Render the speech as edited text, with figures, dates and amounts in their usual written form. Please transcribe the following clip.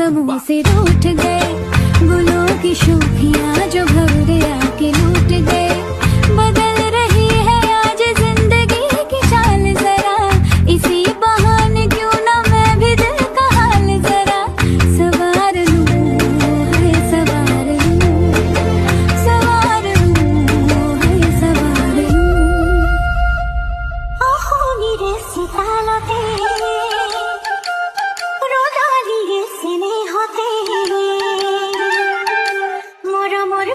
मुंह से रूठ गए, गुलों की शोखियां जो भवरे आके लूट गए। बदल रही है आज जिंदगी की चाल जरा, इसी बहाने क्यों ना मैं भी दिल का हाल जरा सवार लूं, है सवार लूं, सवार लूं, है सवार लूं। आहो मेरे सितालते रोदाली स्नेहते मोर मोर